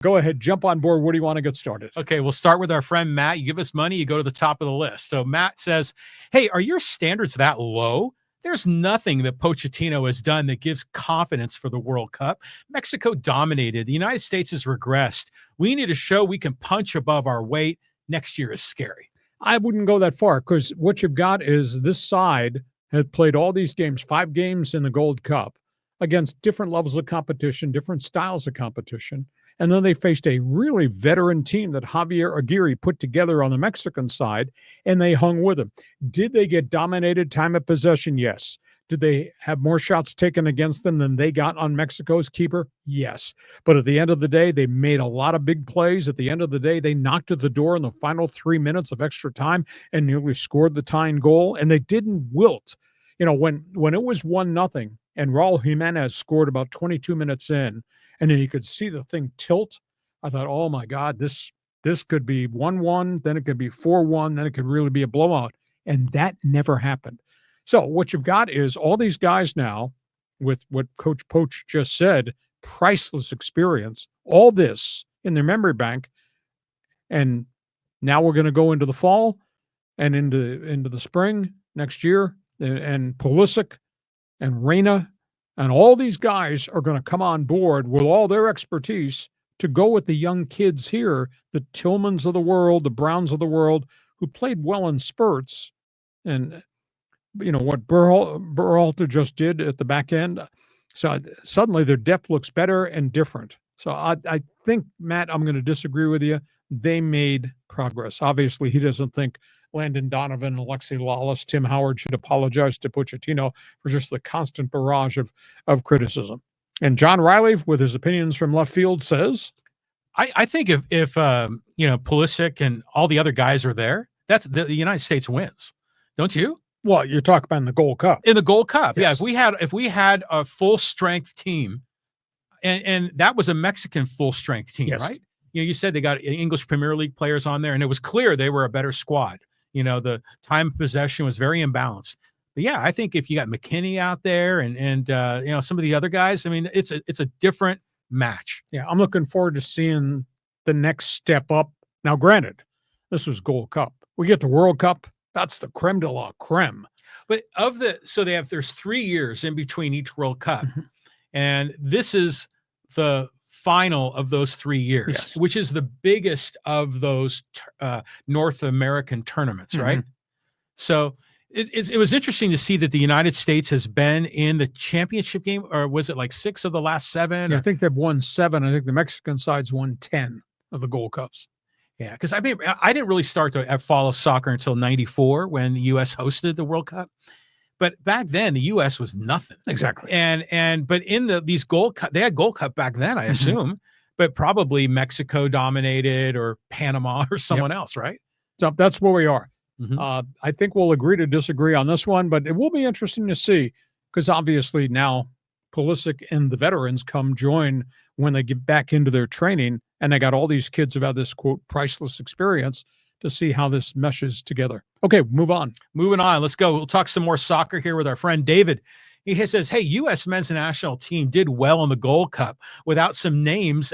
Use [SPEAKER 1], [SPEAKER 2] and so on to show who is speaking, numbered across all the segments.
[SPEAKER 1] Go ahead, jump on board. Where do you want to get started?
[SPEAKER 2] Okay, we'll start with our friend Matt. You give us money, you go to the top of the list. So Matt says, hey, are your standards that low? There's nothing that Pochettino has done that gives confidence for the World Cup. Mexico dominated. The United States has regressed. We need to show we can punch above our weight. Next year is scary.
[SPEAKER 1] I wouldn't go that far because what you've got is this side had played all these games, 5 games in the Gold Cup against different levels of competition, different styles of competition. And then they faced a really veteran team that Javier Aguirre put together on the Mexican side, and they hung with them. Did they get dominated time of possession? Yes. Did they have more shots taken against them than they got on Mexico's keeper? Yes. But at the end of the day, they made a lot of big plays. At the end of the day, they knocked at the door in the final 3 minutes of extra time and nearly scored the tying goal, and they didn't wilt. You know, when it was 1-0 and Raul Jimenez scored about 22 minutes in, and then you could see the thing tilt, I thought, oh, my God, this could be 1-1, then it could be 4-1, then it could really be a blowout. And that never happened. So what you've got is all these guys now, with what Coach Poach just said, priceless experience, all this in their memory bank. And now we're going to go into the fall and into the spring next year, and Pulisic and Reyna and all these guys are going to come on board with all their expertise to go with the young kids here, the Tillmans of the world, the Browns of the world, who played well in spurts. And, you know, what Berhalter just did at the back end. So suddenly their depth looks better and different. So I think, Matt, I'm going to disagree with you. They made progress. Obviously, he doesn't think Landon Donovan, Alexi Lawless, Tim Howard should apologize to Pochettino for just the constant barrage of criticism. And John Riley, with his opinions from left field, says,
[SPEAKER 2] I think if Pulisic and all the other guys are there, that's the United States wins. Don't you?
[SPEAKER 1] Well, you're talking about in the Gold Cup.
[SPEAKER 2] In the Gold Cup,
[SPEAKER 1] yes.
[SPEAKER 2] Yeah. If we had a full strength team, and that was a Mexican full strength team,
[SPEAKER 1] yes.
[SPEAKER 2] Right? You said they got English Premier League players on there, and it was clear they were a better squad. The time of possession was very imbalanced. But yeah, I think if you got McKinney out there and some of the other guys, I mean, it's a different match.
[SPEAKER 1] Yeah, I'm looking forward to seeing the next step up. Now, granted, this was Gold Cup. We get to World Cup. That's the creme de la creme.
[SPEAKER 2] But there's 3 years in between each World Cup.
[SPEAKER 1] Mm-hmm.
[SPEAKER 2] And this is the final of those 3 years,
[SPEAKER 1] yes.
[SPEAKER 2] which is the biggest of those North American tournaments,
[SPEAKER 1] mm-hmm.
[SPEAKER 2] right? So it was interesting to see that the United States has been in the championship game, or was it like 6 of the last 7?
[SPEAKER 1] Yeah, I think they've won 7. I think the Mexican side's won 10 of the Gold Cups.
[SPEAKER 2] Yeah, because I didn't really start to follow soccer until '94 when the U.S. hosted the World Cup. But back then, the U.S. was nothing.
[SPEAKER 1] Exactly.
[SPEAKER 2] But in these Gold Cup, they had Gold Cup back then, I assume, but probably Mexico dominated or Panama or someone else, right?
[SPEAKER 1] So that's where we are.
[SPEAKER 2] Mm-hmm.
[SPEAKER 1] I think we'll agree to disagree on this one, but it will be interesting to see because obviously now Pulisic and the veterans come join when they get back into their training, and they got all these kids who've had this, quote, priceless experience to see how this meshes together. Okay, move on.
[SPEAKER 2] Moving on. Let's go. We'll talk some more soccer here with our friend David. He says, hey, U.S. men's national team did well in the Gold Cup without some names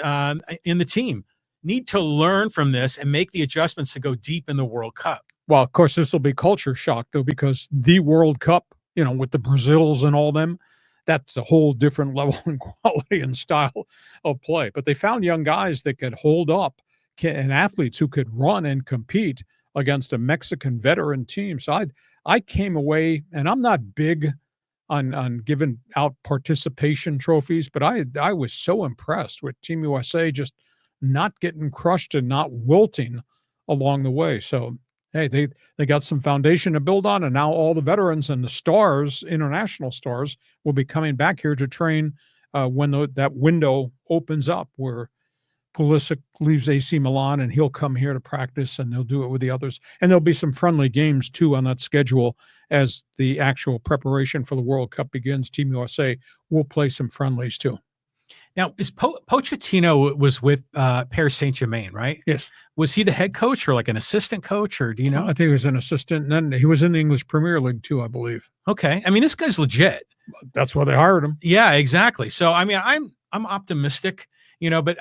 [SPEAKER 2] in the team. Need to learn from this and make the adjustments to go deep in the World Cup.
[SPEAKER 1] Well, of course, this will be culture shock, though, because the World Cup, with the Brazils and all them, that's a whole different level and quality and style of play. But they found young guys that could hold up and athletes who could run and compete against a Mexican veteran team. So I came away, and I'm not big on giving out participation trophies, but I was so impressed with Team USA just not getting crushed and not wilting along the way. So, hey, they got some foundation to build on, and now all the veterans and the stars, international stars, will be coming back here to train when that window opens up where Pulisic leaves AC Milan and he'll come here to practice, and they'll do it with the others. And there'll be some friendly games, too, on that schedule as the actual preparation for the World Cup begins. Team USA will play some friendlies, too.
[SPEAKER 2] Now, Pochettino was with Paris Saint-Germain, right?
[SPEAKER 1] Yes.
[SPEAKER 2] Was he the head coach or like an assistant coach, or do you know?
[SPEAKER 1] I think he was an assistant, and then he was in the English Premier League, too, I believe.
[SPEAKER 2] Okay. I mean, this guy's legit.
[SPEAKER 1] That's why they hired him.
[SPEAKER 2] Yeah, exactly. So, I mean, I'm optimistic. But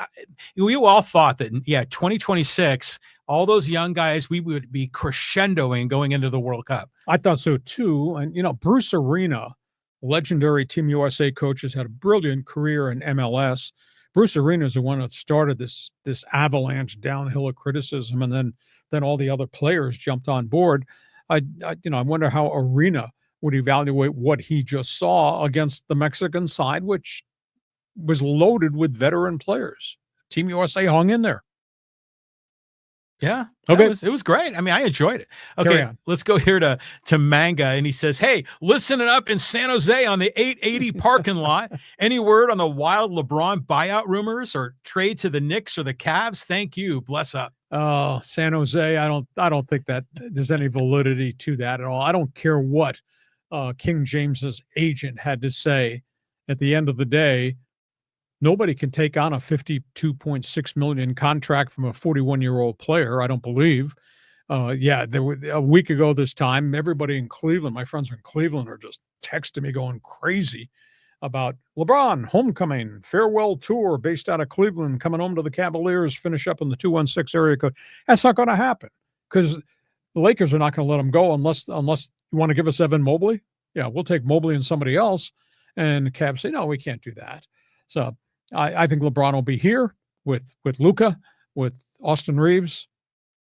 [SPEAKER 2] we all thought that, 2026, all those young guys, we would be crescendoing going into the World Cup.
[SPEAKER 1] I thought so too. And, Bruce Arena, legendary Team USA coach, has had a brilliant career in MLS. Bruce Arena is the one that started this avalanche downhill of criticism, and then all the other players jumped on board. I wonder how Arena would evaluate what he just saw against the Mexican side, which was loaded with veteran players. Team USA hung in there.
[SPEAKER 2] Yeah.
[SPEAKER 1] Okay.
[SPEAKER 2] It was great. I mean, I enjoyed it. Okay. Let's go here to Manga. And he says, hey, listening up in San Jose on the 880 parking lot. Any word on the wild LeBron buyout rumors or trade to the Knicks or the Cavs? Thank you. Bless up.
[SPEAKER 1] Oh, San Jose. I don't think that there's any validity to that at all. I don't care what King James's agent had to say. At the end of the day, nobody can take on a $52.6 million contract from a 41-year-old player, I don't believe. There were, a week ago this time, everybody in Cleveland, my friends in Cleveland, are just texting me going crazy about LeBron, homecoming, farewell tour based out of Cleveland, coming home to the Cavaliers, finish up in the 216 area code. That's not going to happen because the Lakers are not going to let him go unless you want to give us Evan Mobley. Yeah, we'll take Mobley and somebody else. And the Cavs say, no, we can't do that. So I think LeBron will be here with Luka, with Austin Reeves,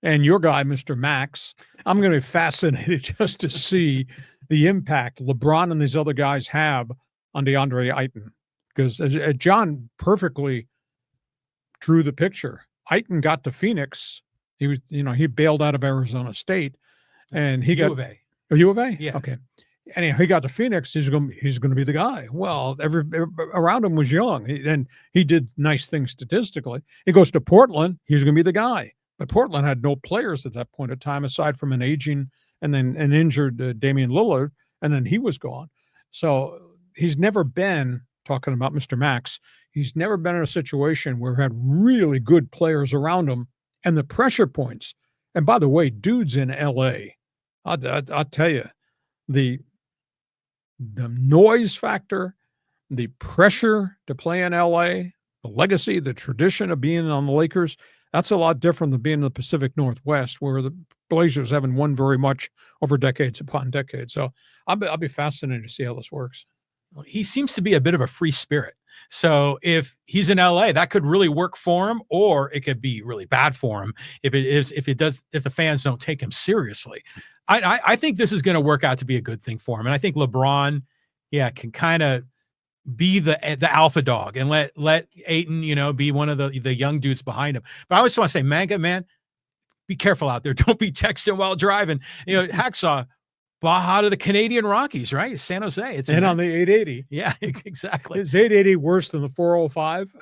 [SPEAKER 1] and your guy, Mr. Max. I'm going to be fascinated just to see the impact LeBron and these other guys have on DeAndre Ayton. Because as John perfectly drew the picture, Ayton got to Phoenix. He was, he bailed out of Arizona State, and he
[SPEAKER 2] U of A.
[SPEAKER 1] U of A?
[SPEAKER 2] Yeah.
[SPEAKER 1] Okay. And he got to Phoenix, he's going to be the guy. Well, around him was young, and he did nice things statistically. He goes to Portland, he's going to be the guy. But Portland had no players at that point in time, aside from an aging and then an injured Damian Lillard, and then he was gone. So he's never been, talking about Mr. Max, he's never been in a situation where he had really good players around him and the pressure points. And by the way, dudes in L.A., I'll tell you, the noise factor, the pressure to play in LA, the legacy, the tradition of being on the Lakers, that's a lot different than being in the Pacific Northwest, where the Blazers haven't won very much over decades upon decades. So I'll be fascinated to see how this works.
[SPEAKER 2] Well, he seems to be a bit of a free spirit. So if he's in LA, that could really work for him, or it could be really bad for him if the fans don't take him seriously. I think this is going to work out to be a good thing for him. And I think LeBron, can kind of be the alpha dog and let Ayton, be one of the young dudes behind him. But I always want to say, Manga, man, be careful out there. Don't be texting while driving. Hacksaw, Baja to the Canadian Rockies, right? San Jose. It's
[SPEAKER 1] on the 880.
[SPEAKER 2] Yeah, exactly.
[SPEAKER 1] Is 880 worse than the 405?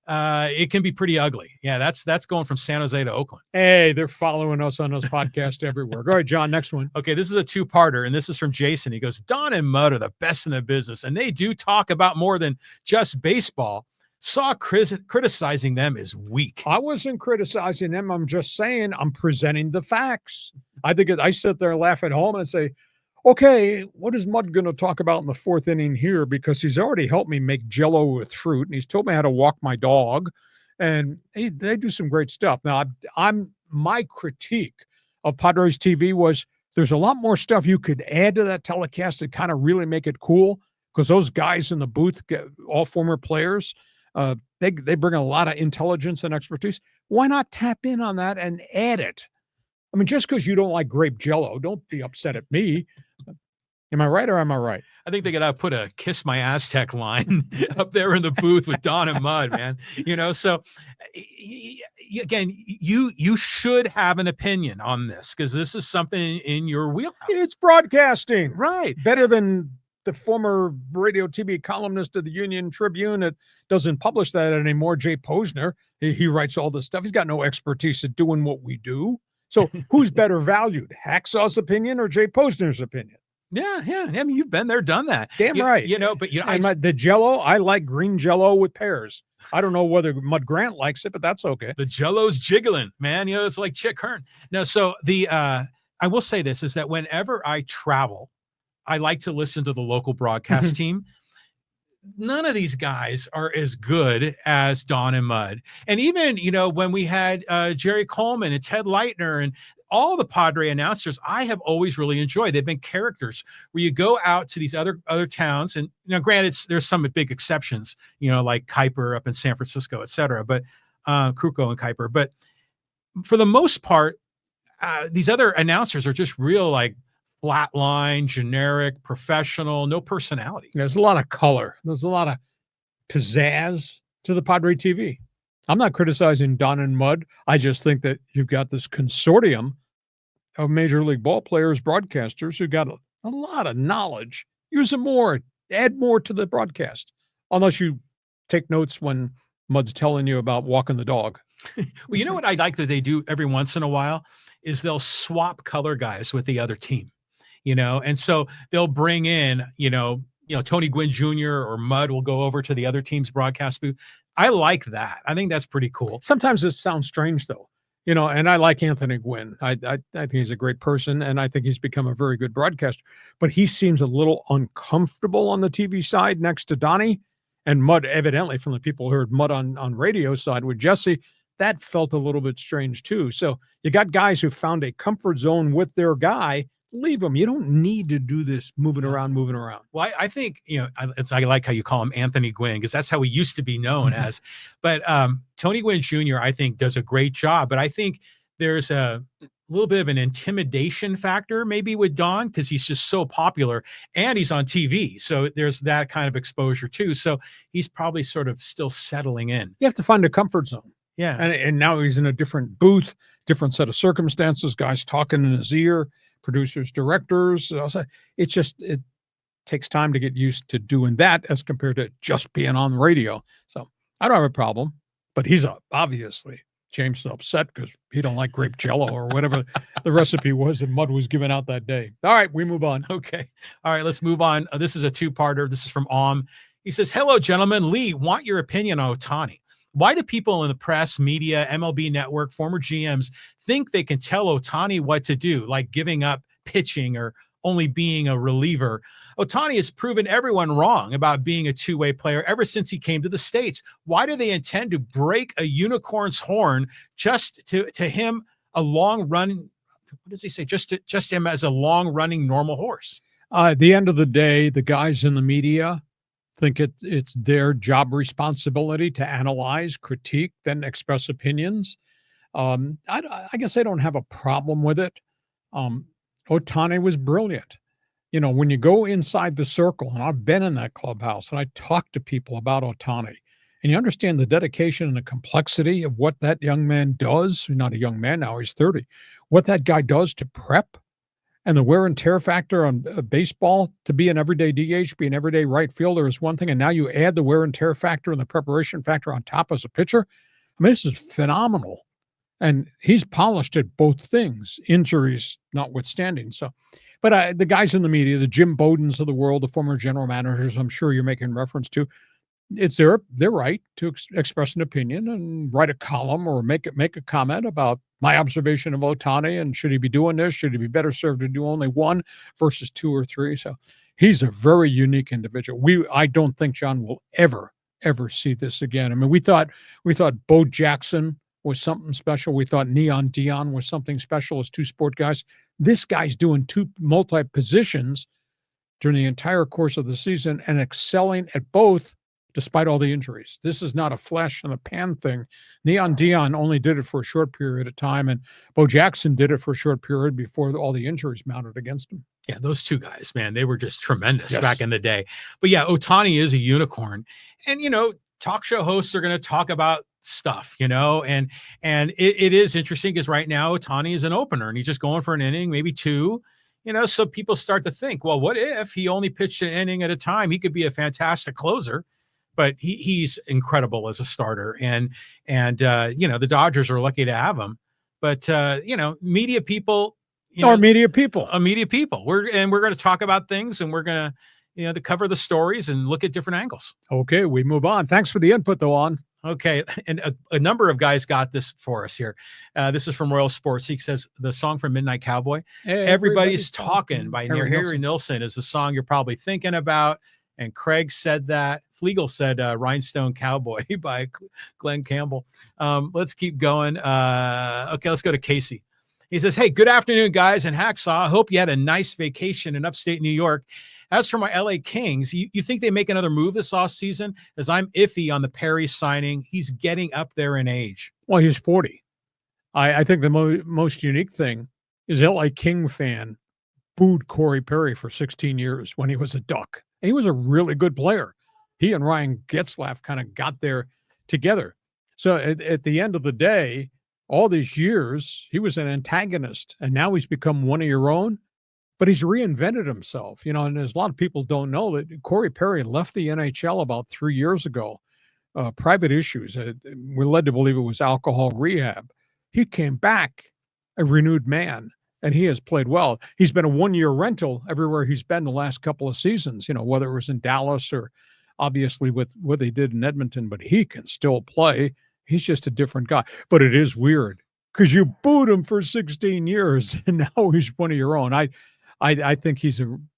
[SPEAKER 2] It can be pretty ugly. Yeah, that's going from San Jose to Oakland.
[SPEAKER 1] Hey, they're following us on this podcast everywhere. All right, John, next one.
[SPEAKER 2] Okay, this is a two-parter, and this is from Jason. He goes, Don and Mud are the best in the business, and they do talk about more than just baseball. Saw criticizing them is weak.
[SPEAKER 1] I wasn't criticizing them. I'm just saying I'm presenting the facts. I think I sit there and laugh at home and say, okay, what is Mud going to talk about in the fourth inning here? Because he's already helped me make Jell-O with fruit, and he's told me how to walk my dog, and they do some great stuff. Now, my critique of Padres TV was there's a lot more stuff you could add to that telecast to kind of really make it cool, because those guys in the booth, all former players, they bring a lot of intelligence and expertise. Why not tap in on that and add it? I mean, just because you don't like grape Jell-O, don't be upset at me. Am I right or am I right?
[SPEAKER 2] I think they got to put a Kiss My Aztec line up there in the booth with Don and Mud, man. So again, you should have an opinion on this, because this is something in your wheelhouse.
[SPEAKER 1] It's broadcasting.
[SPEAKER 2] Right.
[SPEAKER 1] Better than the former radio TV columnist of the Union Tribune that doesn't publish that anymore, Jay Posner. He writes all this stuff. He's got no expertise at doing what we do. So who's better valued, Hacksaw's opinion or Jay Posner's opinion?
[SPEAKER 2] Yeah. I mean, you've been there, done that.
[SPEAKER 1] Damn right. The Jell-O, I like green Jell-O with pears. I don't know whether Mud Grant likes it, but that's okay.
[SPEAKER 2] The Jell-O's jiggling, man. It's like Chick Hearn. No, so I will say this is that whenever I travel, I like to listen to the local broadcast team. none of these guys are as good as Don and Mud. And even, when we had Jerry Coleman and Ted Leitner and all the Padre announcers, I have always really enjoyed. They've been characters where you go out to these other towns, and granted, there's some big exceptions, like Kuiper up in San Francisco, et cetera, but Kruko and Kuiper. But for the most part, these other announcers are just real, like, flatline, generic, professional, no personality.
[SPEAKER 1] There's a lot of color. There's a lot of pizzazz to the Padre TV. I'm not criticizing Don and Mud. I just think that you've got this consortium of Major League ball players, broadcasters who got a lot of knowledge. Use them more. Add more to the broadcast. Unless you take notes when Mud's telling you about walking the dog.
[SPEAKER 2] Well, you know what I like that they do every once in a while is they'll swap color guys with the other team. And so they'll bring in, Tony Gwynn Jr. or Mud will go over to the other team's broadcast booth. I like that. I think that's pretty cool.
[SPEAKER 1] Sometimes it sounds strange, though, and I like Anthony Gwynn. I think he's a great person, and I think he's become a very good broadcaster. But he seems a little uncomfortable on the TV side next to Donnie, and Mud, evidently, from the people who heard Mud on radio side with Jesse, that felt a little bit strange, too. So you got guys who found a comfort zone with their guy. Leave them. You don't need to do this moving around.
[SPEAKER 2] Well, I think, I like how you call him Anthony Gwynn, because that's how he used to be known as. But Tony Gwynn Jr., I think, does a great job. But I think there's a little bit of an intimidation factor maybe with Don, because he's just so popular and he's on TV. So there's that kind of exposure too. So he's probably sort of still settling in.
[SPEAKER 1] You have to find a comfort zone.
[SPEAKER 2] Yeah.
[SPEAKER 1] And now he's in a different booth, different set of circumstances, guys talking in his ear. Producers, directors. It takes time to get used to doing that as compared to just being on the radio. So I don't have a problem, but he's obviously James is upset because he don't like grape jello or whatever the recipe was that Mud was giving out that day. All right, we move on.
[SPEAKER 2] Okay. All right, let's move on. This is a two-parter. This is from He says, hello, gentlemen. Lee, want your opinion on Ohtani. Why do people in the press, media, MLB Network, former GMs think they can tell Ohtani what to do, like giving up pitching or only being a reliever? Ohtani has proven everyone wrong about being a two-way player ever since he came to the States. Why do they intend to break a unicorn's horn just to him a long run? What does he say? Just him as a long-running normal horse.
[SPEAKER 1] At the end of the day, the guys in the media think it's their job responsibility to analyze, critique, then express opinions. I guess I don't have a problem with it. Ohtani was brilliant. When you go inside the circle, and I've been in that clubhouse, and I talk to people about Ohtani, and you understand the dedication and the complexity of what that young man does. He's not a young man now, he's 30. What that guy does to prep, and the wear and tear factor on baseball, to be an everyday DH, be an everyday right fielder is one thing. And now you add the wear and tear factor and the preparation factor on top as a pitcher. I mean, this is phenomenal. And he's polished at both things, injuries notwithstanding. So, but the guys in the media, the Jim Bowdens of the world, the former general managers, I'm sure you're making reference to, it's their right to express an opinion and write a column or make a comment about my observation of Ohtani and should he be doing this? Should he be better served to do only one versus two or three? So he's a very unique individual. I don't think John will ever see this again. I mean, we thought Bo Jackson was something special. We thought Neon Dion was something special as two sport guys. This guy's doing two multi-positions during the entire course of the season and excelling at both despite all the injuries. This is not a flash in the pan thing. Neon Dion only did it for a short period of time, and Bo Jackson did it for a short period before all the injuries mounted against him.
[SPEAKER 2] Yeah, those two guys, man, they were just tremendous back in the day. But yeah, Ohtani is a unicorn. And, talk show hosts are going to talk about stuff, and it is interesting because right now Ohtani is an opener and he's just going for an inning, maybe two. So people start to think, well, what if he only pitched an inning at a time? He could be a fantastic closer. But he's incredible as a starter, and the Dodgers are lucky to have him. But media people,
[SPEAKER 1] media people.
[SPEAKER 2] We're going to talk about things, and we're going to to cover the stories and look at different angles.
[SPEAKER 1] Okay, we move on. Thanks for the input, though. On.
[SPEAKER 2] Okay, and a number of guys got this for us here. This is from Royal Sports. He says the song from Midnight Cowboy, "Everybody's Talking" by Harry Nilsson is the song you're probably thinking about. And Craig said that. Flegel said Rhinestone Cowboy by Glenn Campbell. Let's keep going. Okay, let's go to Casey. He says, hey, good afternoon, guys, and Hacksaw. I hope you had a nice vacation in upstate New York. As for my LA Kings, you think they make another move this offseason? As I'm iffy on the Perry signing. He's getting up there in age.
[SPEAKER 1] Well, he's 40. I think the most unique thing is LA King fan booed Corey Perry for 16 years when he was a Duck. And he was a really good player. He and Ryan Getzlaf kind of got there together. So at the end of the day, all these years, he was an antagonist, and now he's become one of your own, but he's reinvented himself, and there's a lot of people don't know that Corey Perry left the NHL about 3 years ago. Private issues. We're led to believe it was alcohol rehab. He came back a renewed man, and he has played well. He's been a one-year rental everywhere he's been the last couple of seasons, whether it was in Dallas or obviously with what they did in Edmonton, but he can still play. He's just a different guy. But it is weird because you booed him for 16 years, and now he's one of your own. I think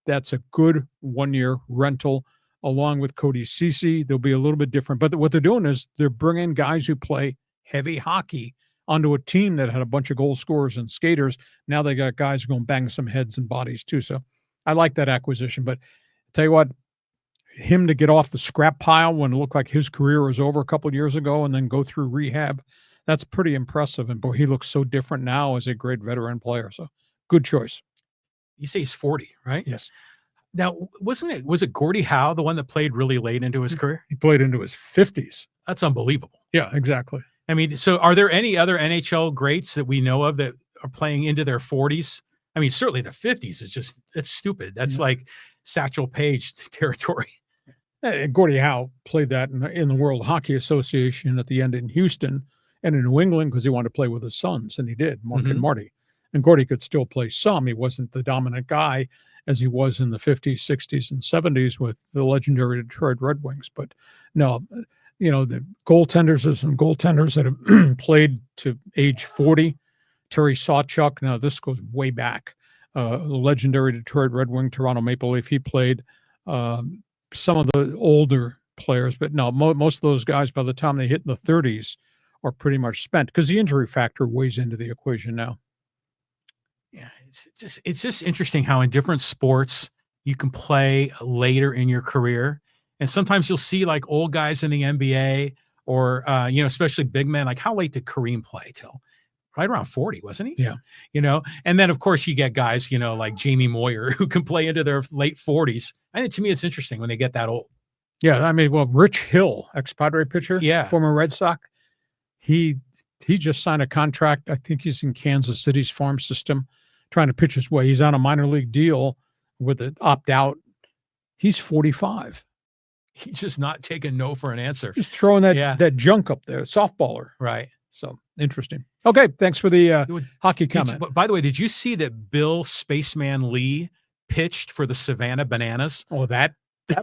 [SPEAKER 1] that's a good one-year rental along with Cody Ceci. They'll be a little bit different. But what they're doing is they're bringing guys who play heavy hockey onto a team that had a bunch of goal scorers and skaters. Now they got guys who are going to bang some heads and bodies too. So I like that acquisition. But I'll tell you what, him to get off the scrap pile when it looked like his career was over a couple of years ago and then go through rehab, that's pretty impressive. And boy, he looks so different now as a great veteran player. So good choice.
[SPEAKER 2] You say he's 40, right?
[SPEAKER 1] Yes.
[SPEAKER 2] Now, was it Gordie Howe, the one that played really late into his career?
[SPEAKER 1] He played into his 50s.
[SPEAKER 2] That's unbelievable.
[SPEAKER 1] Yeah, exactly.
[SPEAKER 2] I mean, so are there any other NHL greats that we know of that are playing into their 40s? I mean, certainly the 50s is that's stupid. That's like Satchel Paige territory.
[SPEAKER 1] Gordie Howe played that in the World Hockey Association at the end in Houston and in New England because he wanted to play with his sons, and he did, Mark and Marty. And Gordie could still play some. He wasn't the dominant guy as he was in the 50s, 60s, and 70s with the legendary Detroit Red Wings. But no, the goaltenders, there's some goaltenders that have played to age 40. Terry Sawchuk, now this goes way back. The legendary Detroit Red Wing, Toronto Maple Leaf, he played. Some of the older players, but no, most of those guys, by the time they hit in the 30s, are pretty much spent because the injury factor weighs into the equation now.
[SPEAKER 2] Yeah, it's just interesting how in different sports you can play later in your career, and sometimes you'll see like old guys in the NBA or especially big men. Like how late did Kareem play? Till right around 40, wasn't he?
[SPEAKER 1] Yeah.
[SPEAKER 2] And then of course you get guys like Jamie Moyer who can play into their late 40s. I think to me it's interesting when they get that old.
[SPEAKER 1] Yeah, I mean, well, Rich Hill, ex-Padre pitcher, former Red Sox, he just signed a contract. I think he's in Kansas City's farm system, trying to pitch his way. He's on a minor league deal with an opt-out. He's 45.
[SPEAKER 2] He's just not taking no for an answer.
[SPEAKER 1] Just throwing that junk up there, softballer.
[SPEAKER 2] Right.
[SPEAKER 1] So interesting. Okay, thanks for the hockey comment.
[SPEAKER 2] By the way, did you see that Bill Spaceman Lee pitched for the Savannah Bananas?
[SPEAKER 1] Oh, that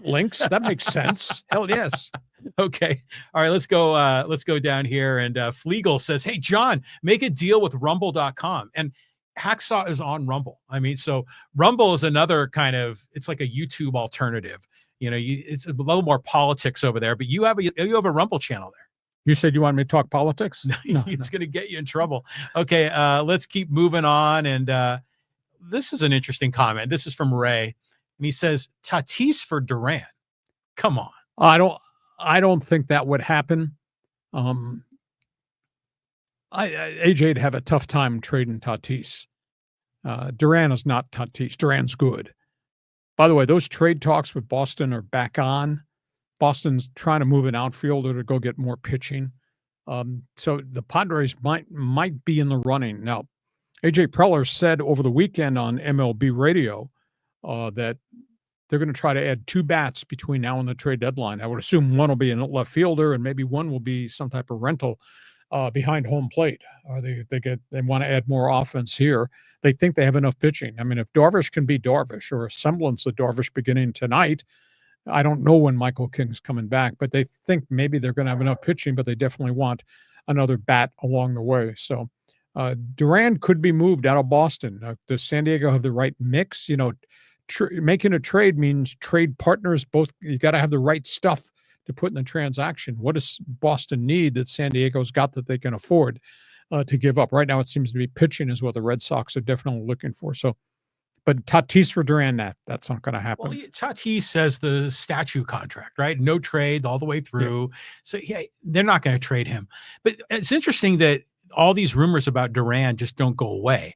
[SPEAKER 1] links. That makes sense. Hell yes.
[SPEAKER 2] Okay. All right, let's go down here. And Flegel says, hey, John, make a deal with rumble.com. And Hacksaw is on Rumble. I mean, so Rumble is another kind of, it's like a YouTube alternative. It's a little more politics over there, but you have a Rumble channel there.
[SPEAKER 1] You said you wanted me to talk politics?
[SPEAKER 2] No, it's going to get you in trouble. Okay, let's keep moving on. And this is an interesting comment. This is from Ray. And he says, Tatis for Durant. Come on.
[SPEAKER 1] I don't think that would happen. AJ'd have a tough time trading Tatis. Durant is not Tatis. Durant's good. By the way, those trade talks with Boston are back on. Boston's trying to move an outfielder to go get more pitching. So the Padres might be in the running. Now, AJ Preller said over the weekend on MLB radio that they're going to try to add 2 bats between now and the trade deadline. I would assume one will be a left fielder and maybe one will be some type of rental behind home plate. They want to add more offense here. They think they have enough pitching. I mean, if Darvish can be Darvish or a semblance of Darvish beginning tonight, I don't know when Michael King's coming back, but they think maybe they're going to have enough pitching, but they definitely want another bat along the way. So Durant could be moved out of Boston. Does San Diego have the right mix? making a trade means trade partners. Both, you got to have the right stuff to put in the transaction. What does Boston need that San Diego's got that they can afford to give up? Right now, it seems to be pitching is what the Red Sox are definitely looking for. So, but Tatis for Duran, that's not going to happen.
[SPEAKER 2] Well, Tatis says the statue contract, right? No trade all the way through. Yeah. So yeah, they're not going to trade him. But it's interesting that all these rumors about Duran just don't go away.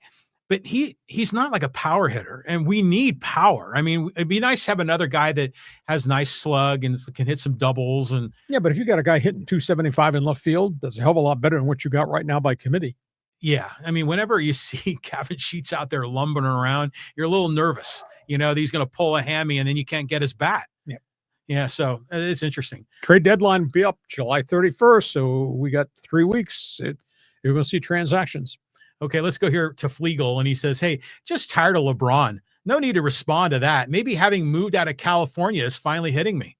[SPEAKER 2] But he's not like a power hitter, and we need power. I mean, it'd be nice to have another guy that has nice slug and can hit some doubles. And
[SPEAKER 1] yeah, but if you got a guy hitting 275 in left field, that's a hell of a lot better than what you got right now by committee.
[SPEAKER 2] Yeah, I mean, whenever you see Kevin Sheets out there lumbering around, you're a little nervous. You know, he's going to pull a hammy, and then you can't get his bat.
[SPEAKER 1] Yeah,
[SPEAKER 2] yeah. So it's interesting.
[SPEAKER 1] Trade deadline will be up July 31st, so we got 3 weeks. You're going to see transactions.
[SPEAKER 2] Okay, let's go here to Flegel, and he says, hey, just tired of LeBron. No need to respond to that. Maybe having moved out of California is finally hitting me.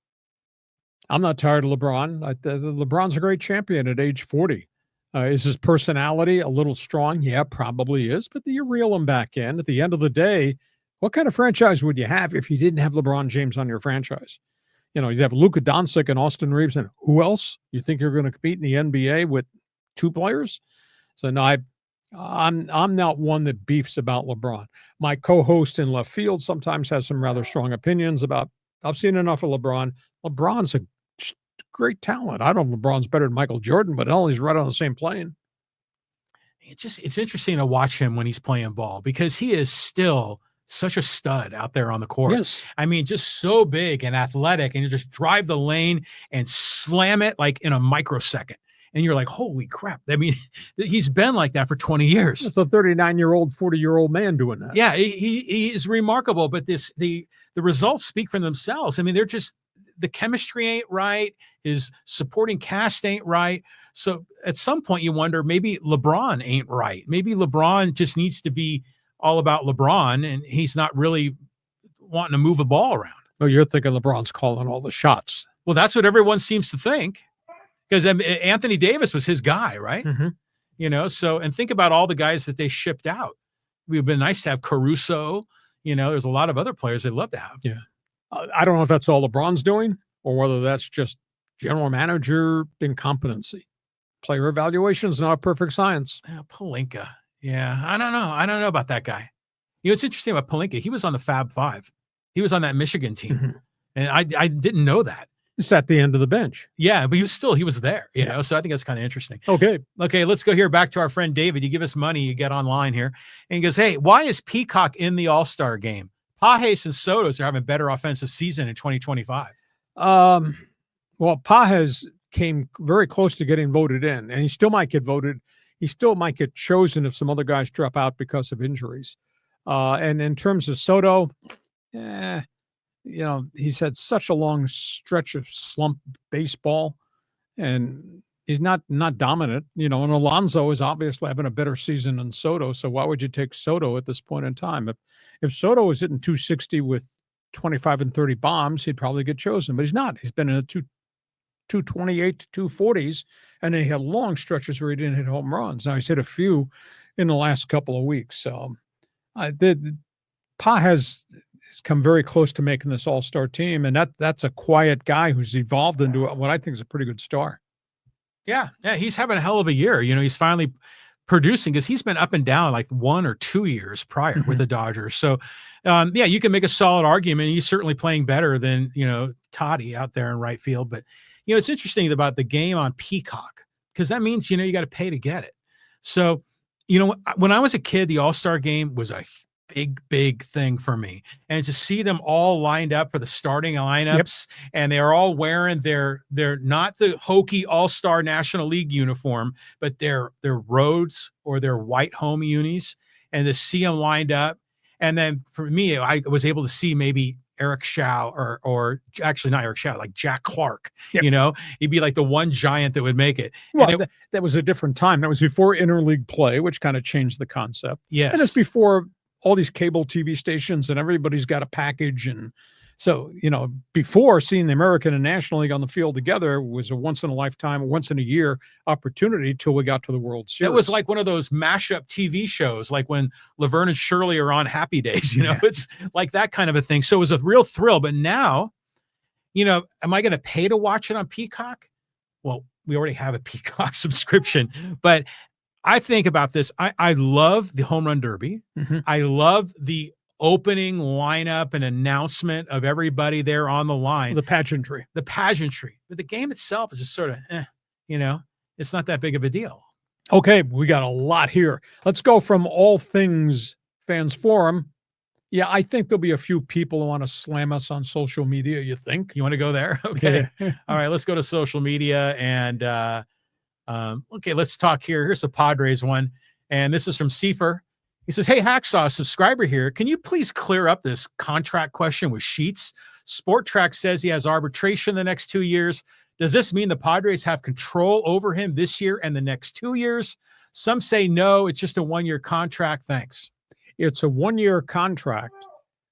[SPEAKER 1] I'm not tired of LeBron. LeBron's a great champion at age 40. Is his personality a little strong? Yeah, probably is. But you reel him back in. At the end of the day, what kind of franchise would you have if you didn't have LeBron James on your franchise? You know, you'd have Luka Doncic and Austin Reeves, and who else? You think you're going to compete in the NBA with 2 players? So no, I'm not one that beefs about LeBron. My co-host in left field sometimes has some rather strong opinions about, I've seen enough of LeBron. LeBron's a great talent. I don't know if LeBron's better than Michael Jordan, but hell, he's right on the same plane.
[SPEAKER 2] It's interesting to watch him when he's playing ball because he is still such a stud out there on the court.
[SPEAKER 1] Yes.
[SPEAKER 2] I mean, just so big and athletic, and you just drive the lane and slam it like in a microsecond. And you're like, holy crap. I mean, he's been like that for 20 years.
[SPEAKER 1] It's a 39-year-old, 40-year-old man doing that.
[SPEAKER 2] Yeah, he is remarkable, but the results speak for themselves. I mean, they're just, the chemistry ain't right. His supporting cast ain't right. So at some point you wonder, maybe LeBron ain't right. Maybe LeBron just needs to be all about LeBron, and he's not really wanting to move the ball around.
[SPEAKER 1] Oh, you're thinking LeBron's calling all the shots.
[SPEAKER 2] Well, that's what everyone seems to think. Because Anthony Davis was his guy, right?
[SPEAKER 1] Mm-hmm.
[SPEAKER 2] You know, so, and think about all the guys that they shipped out. It would have been nice to have Caruso. You know, there's a lot of other players they'd love to have.
[SPEAKER 1] Yeah. I don't know if that's all LeBron's doing or whether that's just general manager incompetency. Player evaluation is not a perfect science.
[SPEAKER 2] Pelinka. Yeah, I don't know. I don't know about that guy. You know, it's interesting about Pelinka. He was on the Fab Five. He was on that Michigan team.
[SPEAKER 1] Mm-hmm.
[SPEAKER 2] And I didn't know that.
[SPEAKER 1] It's at the end of the bench.
[SPEAKER 2] Yeah, but he was there, you know, so I think that's kind of interesting.
[SPEAKER 1] Okay,
[SPEAKER 2] let's go here back to our friend David. You give us money, you get online here. And he goes, hey, why is Peacock in the All-Star game? Pages and Sotos are having a better offensive season in 2025.
[SPEAKER 1] Well, Pages came very close to getting voted in, and he still might get voted. He still might get chosen if some other guys drop out because of injuries. And in terms of Soto, you know, he's had such a long stretch of slump baseball, and he's not dominant, you know, and Alonso is obviously having a better season than Soto. So why would you take Soto at this point in time? If Soto was hitting 260 with 25 and 30 bombs, he'd probably get chosen, but he's not. He's been in the 228 to 240s, and then he had long stretches where he didn't hit home runs. Now he's hit a few in the last couple of weeks. So Pa has come very close to making this all-star team, and that's a quiet guy who's evolved into what I think is a pretty good star.
[SPEAKER 2] Yeah, he's having a hell of a year. You know, he's finally producing because he's been up and down like 1 or 2 years prior with the Dodgers. So, you can make a solid argument. He's certainly playing better than, you know, Toddy out there in right field. But, you know, it's interesting about the game on Peacock because that means, you know, you got to pay to get it. So, you know, when I was a kid, the All-Star game was a big thing for me, and to see them all lined up for the starting lineups, and they're all wearing their not the hokey All-Star National League uniform, but their Rhodes or their white home unis, and to see them lined up. And then for me, I was able to see maybe Eric Shaw or actually not Eric Shaw, like Jack Clark. You know, he'd be like the one giant that would make it.
[SPEAKER 1] Well, that was a different time. That was before interleague play, which kind of changed the concept.
[SPEAKER 2] Yes,
[SPEAKER 1] and it's before all these cable TV stations and everybody's got a package and So, before seeing the American and National League on the field together was a once in a lifetime, once in a year opportunity till we got to the World Series.
[SPEAKER 2] That was like one of those mashup TV shows, like when Laverne and Shirley are on Happy Days, it's like that kind of a thing. So it was a real thrill. But now, am I going to pay to watch it on Peacock? Well, we already have a Peacock subscription, but I think about this. I love the Home Run Derby.
[SPEAKER 1] Mhm.
[SPEAKER 2] I love the opening lineup and announcement of everybody there on the line.
[SPEAKER 1] The pageantry.
[SPEAKER 2] But the game itself is just sort of, it's not that big of a deal.
[SPEAKER 1] Okay, we got a lot here. Let's go from all things Fans Forum. Yeah, I think there'll be a few people who want to slam us on social media, you think?
[SPEAKER 2] You want to go there? Okay. All right, let's go to social media. And, okay, let's talk here. Here's the Padres one. And this is from Seifer. He says, hey, Hacksaw, subscriber here. Can you please clear up this contract question with Sheets? Sport Track says he has arbitration the next 2 years. Does this mean the Padres have control over him this year and the next 2 years? Some say no, it's just a 1-year contract. Thanks.
[SPEAKER 1] It's a 1-year contract.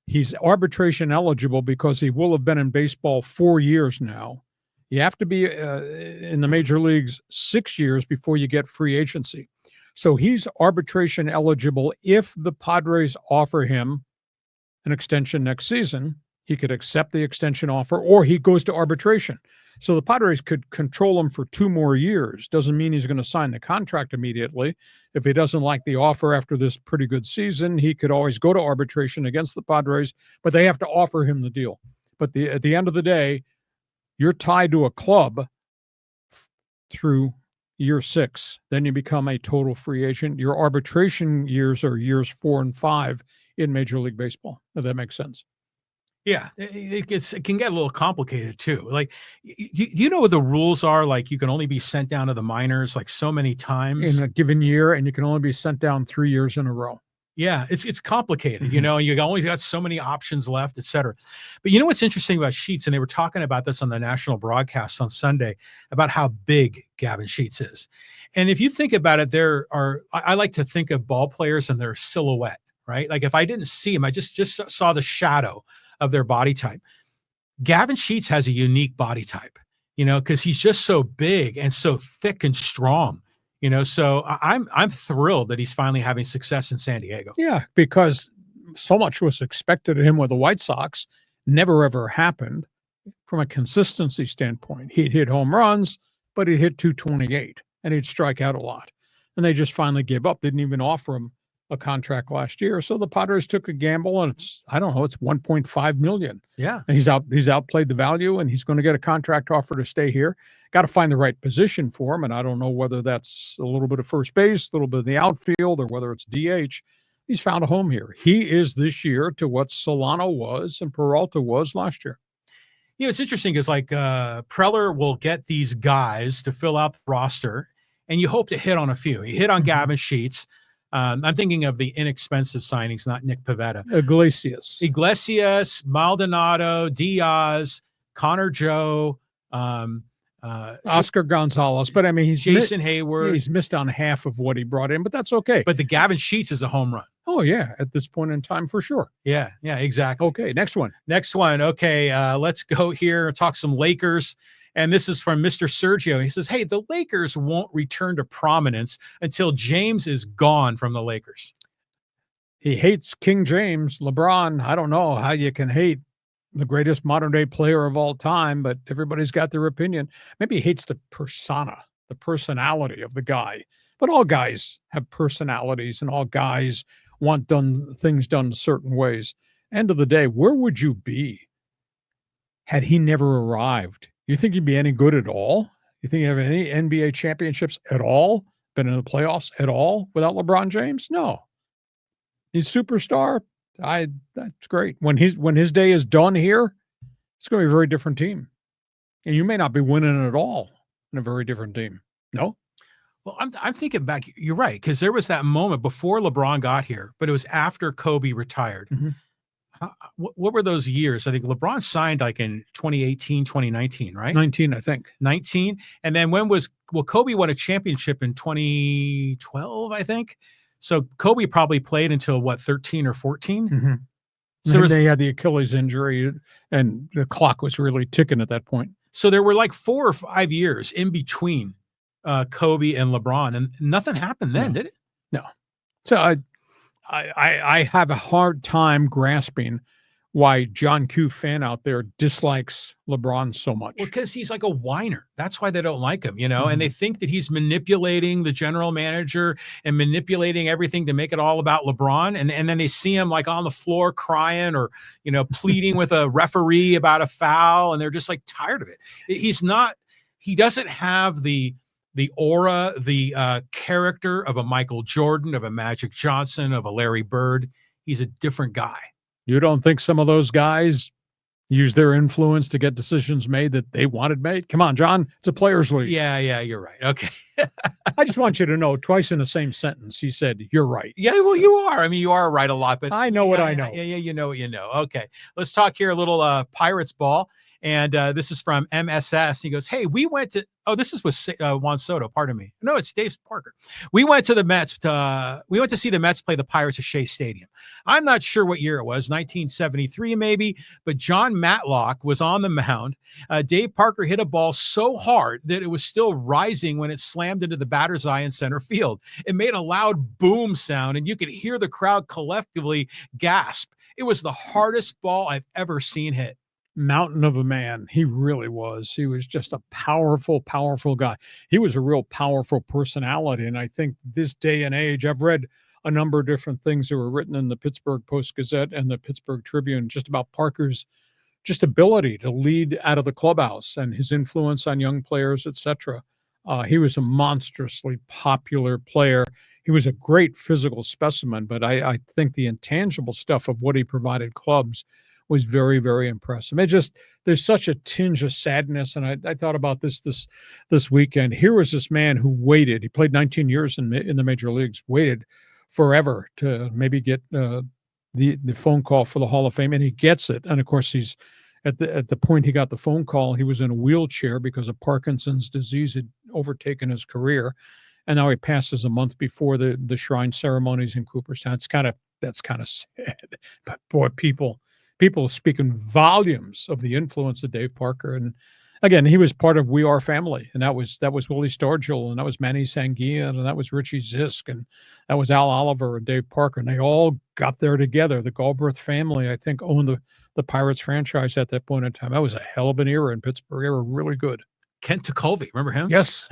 [SPEAKER 1] He's arbitration eligible because he will have been in baseball 4 years now. You have to be in the major leagues 6 years before you get free agency. So he's arbitration eligible if the Padres offer him an extension next season. He could accept the extension offer or he goes to arbitration. So the Padres could control him for 2 more years. Doesn't mean he's going to sign the contract immediately. If he doesn't like the offer after this pretty good season, he could always go to arbitration against the Padres, but they have to offer him the deal. But at the end of the day, you're tied to a club through year 6. Then you become a total free agent. Your arbitration years are years 4 and 5 in Major League Baseball, if that makes sense.
[SPEAKER 2] Yeah, it can get a little complicated too. Like, you know what the rules are? Like, you can only be sent down to the minors like so many times
[SPEAKER 1] in a given year, and you can only be sent down 3 years in a row.
[SPEAKER 2] Yeah, it's complicated.
[SPEAKER 1] Mm-hmm.
[SPEAKER 2] You only got so many options left, et cetera. But you know what's interesting about Sheets, and they were talking about this on the national broadcast on Sunday about how big Gavin Sheets is. And if you think about it, I like to think of ball players and their silhouette, right? Like if I didn't see him, I just saw the shadow of their body type. Gavin Sheets has a unique body type, because he's just so big and so thick and strong. So I'm thrilled that he's finally having success in San Diego.
[SPEAKER 1] Yeah, because so much was expected of him with the White Sox, never ever happened. From a consistency standpoint, he'd hit home runs, but he'd hit 228, and he'd strike out a lot. And they just finally gave up, didn't even offer him a contract last year. So the Padres took a gamble, and it's $1.5 million.
[SPEAKER 2] Yeah.
[SPEAKER 1] And he's outplayed the value, and he's going to get a contract offer to stay here. Got to find the right position for him, and I don't know whether that's a little bit of first base, a little bit of the outfield, or whether it's DH. He's found a home here. He is this year to what Solano was and Peralta was last year.
[SPEAKER 2] It's interesting because Preller will get these guys to fill out the roster, and you hope to hit on a few. You hit on Gavin Sheets. I'm thinking of the inexpensive signings, not Nick Pivetta.
[SPEAKER 1] Iglesias,
[SPEAKER 2] Maldonado, Diaz, Connor Joe,
[SPEAKER 1] Oscar Gonzalez. But I mean, he's
[SPEAKER 2] Jason Hayward.
[SPEAKER 1] He's missed on half of what he brought in, but that's okay.
[SPEAKER 2] But the Gavin Sheets is a home run.
[SPEAKER 1] Oh, yeah, at this point in time, for sure.
[SPEAKER 2] Yeah, exactly.
[SPEAKER 1] Okay, next one.
[SPEAKER 2] Okay, let's go here and talk some Lakers. And this is from Mr. Sergio. He says, hey, the Lakers won't return to prominence until James is gone from the Lakers.
[SPEAKER 1] He hates King James. LeBron, I don't know how you can hate the greatest modern-day player of all time, but everybody's got their opinion. Maybe he hates the persona, the personality of the guy. But all guys have personalities, and all guys want things done certain ways. End of the day, where would you be had he never arrived? You think he'd be any good at all? You think he'd have any NBA championships at all? Been in the playoffs at all without LeBron James? No. He's superstar. That's great. When his day is done here, it's going to be a very different team. And you may not be winning at all in a very different team. No?
[SPEAKER 2] Well, I'm thinking back. You're right, because there was that moment before LeBron got here, but it was after Kobe retired.
[SPEAKER 1] Mm-hmm.
[SPEAKER 2] What were those years? I think LeBron signed like in 2018, 2019, right?
[SPEAKER 1] 19, I think.
[SPEAKER 2] 19. And then Kobe won a championship in 2012, I think. So Kobe probably played until 13 or 14.
[SPEAKER 1] Mm-hmm.
[SPEAKER 2] So
[SPEAKER 1] And they had the Achilles injury, and the clock was really ticking at that point.
[SPEAKER 2] So there were like 4 or 5 years in between Kobe and LeBron, and nothing happened then,
[SPEAKER 1] No.
[SPEAKER 2] did it?
[SPEAKER 1] No. So I have a hard time grasping why John Q fan out there dislikes LeBron so much.
[SPEAKER 2] Well, because he's like a whiner. That's why they don't like him, and they think that he's manipulating the general manager and manipulating everything to make it all about LeBron. And then they see him like on the floor crying or, pleading with a referee about a foul. And they're just like tired of it. He doesn't have the aura, the character of a Michael Jordan, of a Magic Johnson, of a Larry Bird. He's a different guy.
[SPEAKER 1] You don't think some of those guys use their influence to get decisions made that they wanted made? Come on, John. It's a players' league.
[SPEAKER 2] Yeah, you're right. Okay.
[SPEAKER 1] I just want you to know, twice in the same sentence, he said, "You're right."
[SPEAKER 2] Yeah, well, you are. I mean, you are right a lot, but
[SPEAKER 1] I know what I know.
[SPEAKER 2] Yeah, you know what you know. Okay. Let's talk here a little Pirates ball. And this is from MSS. He goes, hey, we went to, this is with Juan Soto, pardon me. No, it's Dave Parker. We went to the Mets. We went to see the Mets play the Pirates at Shea Stadium. I'm not sure what year it was, 1973 maybe, but John Matlock was on the mound. Dave Parker hit a ball so hard that it was still rising when it slammed into the batter's eye in center field. It made a loud boom sound, and you could hear the crowd collectively gasp. It was the hardest ball I've ever seen hit.
[SPEAKER 1] Mountain of a man. He really was. He was just a powerful, powerful guy. He was a real powerful personality. And I think this day and age, I've read a number of different things that were written in the Pittsburgh Post-Gazette and the Pittsburgh Tribune just about Parker's just ability to lead out of the clubhouse and his influence on young players, etc. He was a monstrously popular player. He was a great physical specimen, but I think the intangible stuff of what he provided clubs was very, very impressive. There's such a tinge of sadness. And I thought about this weekend. Here was this man who waited. He played 19 years in the major leagues, waited forever to maybe get the phone call for the Hall of Fame. And he gets it. And of course, he's at the point he got the phone call, he was in a wheelchair because of Parkinson's disease had overtaken his career. And now he passes a month before the shrine ceremonies in Cooperstown. That's kind of sad. But boy, people speaking volumes of the influence of Dave Parker. And again, he was part of We Are Family. And that was Willie Stargell, and that was Manny Sanguillen, and that was Richie Zisk, and that was Al Oliver and Dave Parker. And they all got there together. The Galbraith family, I think, owned the Pirates franchise at that point in time. That was a hell of an era in Pittsburgh. They were really good.
[SPEAKER 2] Kent Tekulve, remember him?
[SPEAKER 1] Yes.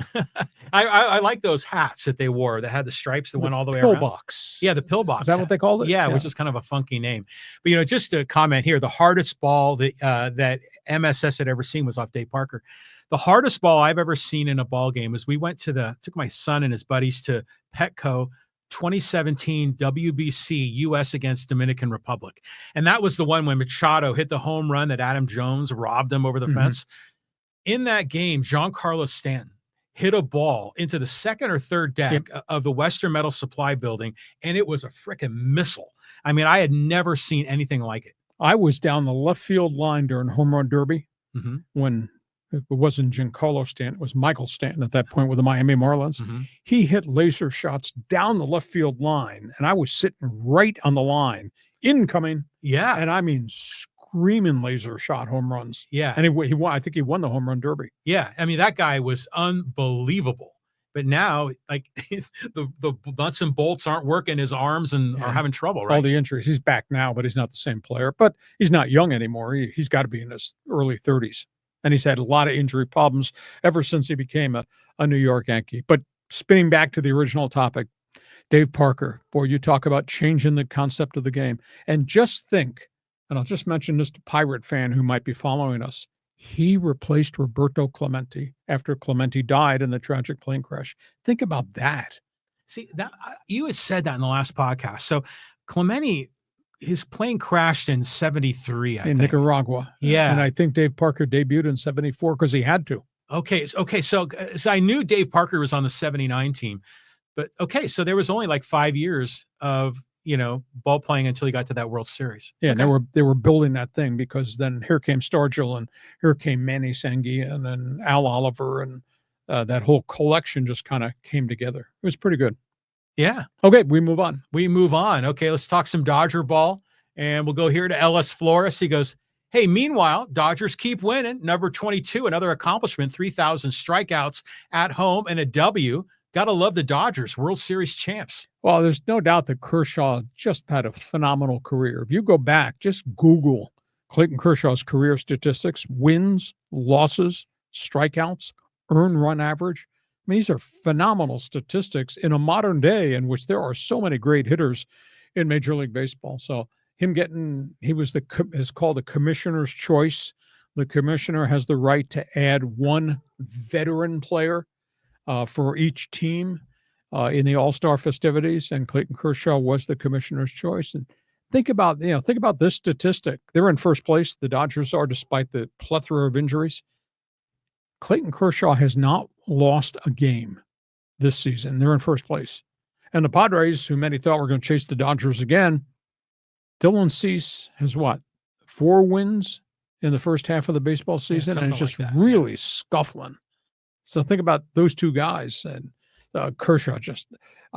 [SPEAKER 2] I like those hats that they wore that had the stripes that went all the way around.
[SPEAKER 1] Pillbox.
[SPEAKER 2] Yeah, the pillbox.
[SPEAKER 1] Is that what they called it?
[SPEAKER 2] Yeah, which is kind of a funky name. But, just to comment here, the hardest ball that MSS had ever seen was off Dave Parker. The hardest ball I've ever seen in a ball game is we took my son and his buddies to Petco 2017 WBC U.S. against Dominican Republic. And that was the one when Machado hit the home run that Adam Jones robbed him over the fence. In that game, Giancarlo Stanton hit a ball into the second or third deck of the Western Metal Supply building, and it was a freaking missile. I mean, I had never seen anything like it.
[SPEAKER 1] I was down the left field line during Home Run Derby when it wasn't Giancarlo Stanton, it was Michael Stanton at that point with the Miami Marlins. He hit laser shots down the left field line, and I was sitting right on the line, incoming.
[SPEAKER 2] Yeah.
[SPEAKER 1] And I mean, screaming laser shot home runs.
[SPEAKER 2] Yeah.
[SPEAKER 1] And he won. I think he won the Home Run Derby.
[SPEAKER 2] Yeah. I mean, that guy was unbelievable. But now, like, the nuts and bolts aren't working. His arms are having trouble, right?
[SPEAKER 1] All the injuries. He's back now, but he's not the same player. But he's not young anymore. He's got to be in his early 30s. And he's had a lot of injury problems ever since he became a New York Yankee. But spinning back to the original topic, Dave Parker, boy, you talk about changing the concept of the game. And just think, and I'll just mention this to Pirate fan who might be following us. He replaced Roberto Clemente after Clemente died in the tragic plane crash. Think about that.
[SPEAKER 2] See, that you had said that in the last podcast. So Clemente, his plane crashed in 73, I think.
[SPEAKER 1] Nicaragua.
[SPEAKER 2] Yeah.
[SPEAKER 1] And I think Dave Parker debuted in 74 because he had to.
[SPEAKER 2] Okay. So I knew Dave Parker was on the 79 team. But okay, so there was only like 5 years of ball playing until he got to that World Series.
[SPEAKER 1] Yeah,
[SPEAKER 2] okay.
[SPEAKER 1] And they were building that thing because then here came Stargell and here came Manny Sanguillen and Al Oliver, and that whole collection just kind of came together. It was pretty good.
[SPEAKER 2] Yeah.
[SPEAKER 1] Okay, we move on.
[SPEAKER 2] Okay, let's talk some Dodger ball. And we'll go here to LS Flores. He goes, hey, meanwhile, Dodgers keep winning. Number 22, another accomplishment, 3,000 strikeouts at home and a W. Got to love the Dodgers, World Series champs.
[SPEAKER 1] Well, there's no doubt that Kershaw just had a phenomenal career. If you go back, just Google Clayton Kershaw's career statistics, wins, losses, strikeouts, earned run average. I mean, these are phenomenal statistics in a modern day in which there are so many great hitters in Major League Baseball. So him is called a commissioner's choice. The commissioner has the right to add one veteran player for each team in the All-Star festivities, and Clayton Kershaw was the commissioner's choice. And think about this statistic. They're in first place. The Dodgers are, despite the plethora of injuries. Clayton Kershaw has not lost a game this season. They're in first place. And the Padres, who many thought were going to chase the Dodgers again, Dylan Cease has 4 wins in the first half of the baseball season, and it's just really scuffling. So think about those two guys. And Kershaw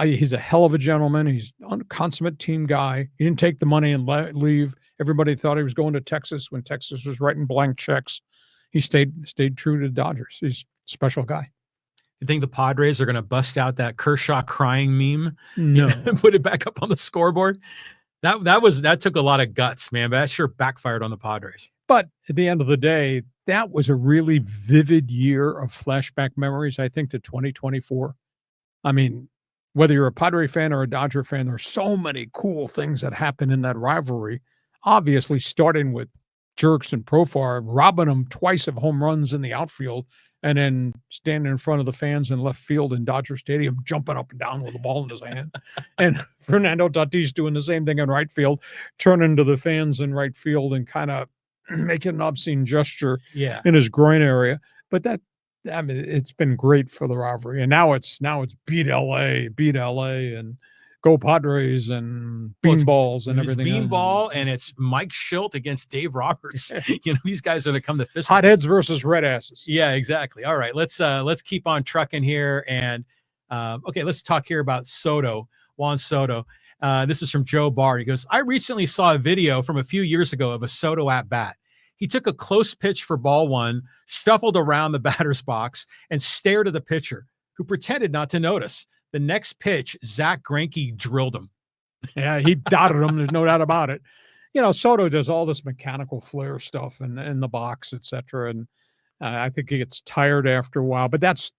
[SPEAKER 1] he's a hell of a gentleman. He's a consummate team guy. He didn't take the money and leave. Everybody thought he was going to Texas when Texas was writing blank checks. He stayed true to the Dodgers. He's a special guy.
[SPEAKER 2] You think the Padres are going to bust out that Kershaw crying meme?
[SPEAKER 1] No.
[SPEAKER 2] And put it back up on the scoreboard? That took a lot of guts, man, but that sure backfired on the Padres.
[SPEAKER 1] But at the end of the day, that was a really vivid year of flashback memories, I think, to 2024. I mean, whether you're a Padre fan or a Dodger fan, there's so many cool things that happened in that rivalry. Obviously, starting with Jerks and Profar, robbing them twice of home runs in the outfield, and then standing in front of the fans in left field in Dodger Stadium, jumping up and down with the ball in his hand. And Fernando Tatis doing the same thing in right field, turning to the fans in right field and kind of making an obscene gesture in his groin area. But it's been great for the rivalry. And now it's beat LA, and go Padres and beanballs and everything.
[SPEAKER 2] It's beanball and it's Mike Schilt against Dave Roberts. These guys are going to come to fist.
[SPEAKER 1] Hotheads versus red asses.
[SPEAKER 2] Yeah, exactly. All right, let's keep on trucking here. And let's talk here about Juan Soto. This is from Joe Barr. He goes, I recently saw a video from a few years ago of a Soto at bat. He took a close pitch for ball one, shuffled around the batter's box, and stared at the pitcher, who pretended not to notice. The next pitch, Zach Greinke drilled him.
[SPEAKER 1] Yeah, he dotted him. There's no doubt about it. Soto does all this mechanical flair stuff in the box, etc. And I think he gets tired after a while. But that's,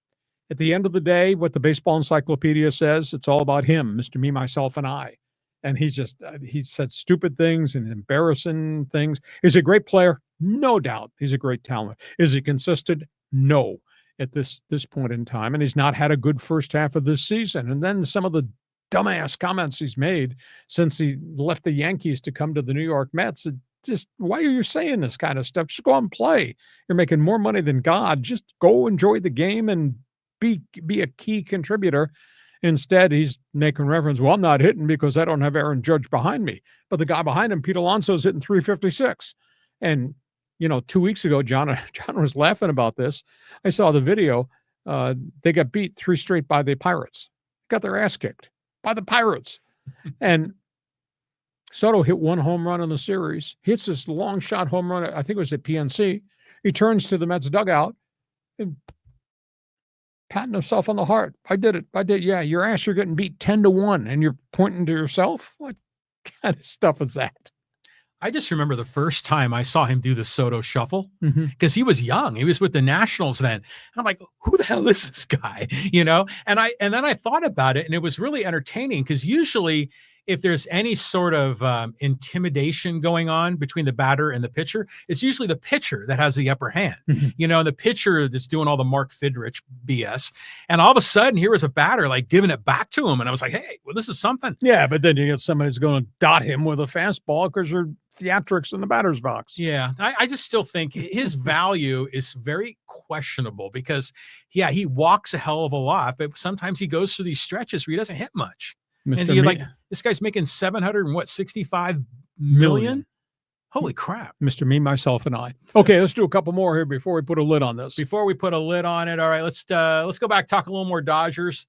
[SPEAKER 1] at the end of the day, what the Baseball Encyclopedia says. It's all about him, Mr. Me, Myself, and I. And he said stupid things and embarrassing things. Is he a great player? No doubt. He's a great talent. Is he consistent? No. At this point in time, and he's not had a good first half of this season. And then some of the dumbass comments he's made since he left the Yankees to come to the New York Mets. Just, why are you saying this kind of stuff? Just go out and play. You're making more money than God. Just go enjoy the game and be a key contributor. Instead, he's making reference, well, I'm not hitting because I don't have Aaron Judge behind me. But the guy behind him, Pete Alonso's hitting 356. And 2 weeks ago, John was laughing about this. I saw the video. They got beat 3 straight by the Pirates. Got their ass kicked by the Pirates. And Soto hit 1 home run in the series. Hits this long shot home run. I think it was at PNC. He turns to the Mets dugout and patting himself on the heart. I did it. Yeah, your ass, you're getting beat 10-1 and you're pointing to yourself. What kind of stuff is that?
[SPEAKER 2] I just remember the first time I saw him do the Soto shuffle because he was young. He was with the Nationals then. And I'm like, who the hell is this guy? And then I thought about it, and it was really entertaining because usually if there's any sort of intimidation going on between the batter and the pitcher, it's usually the pitcher that has the upper hand, and the pitcher that's doing all the Mark Fidrich BS. And all of a sudden, here was a batter like giving it back to him. And I was like, hey, well, this is something.
[SPEAKER 1] Yeah, but then you get somebody who's going to dot him with a fastball because you're theatrics in the batter's box.
[SPEAKER 2] Yeah, I just still think his value is very questionable because, yeah, he walks a hell of a lot, but sometimes he goes through these stretches where he doesn't hit much. And you're like, this guy's making $765 million. Holy crap.
[SPEAKER 1] Mr. Me, Myself, and I. Okay, let's do a couple more here before we put a lid on this.
[SPEAKER 2] Before we put a lid on it, all right, let's go back, talk a little more Dodgers.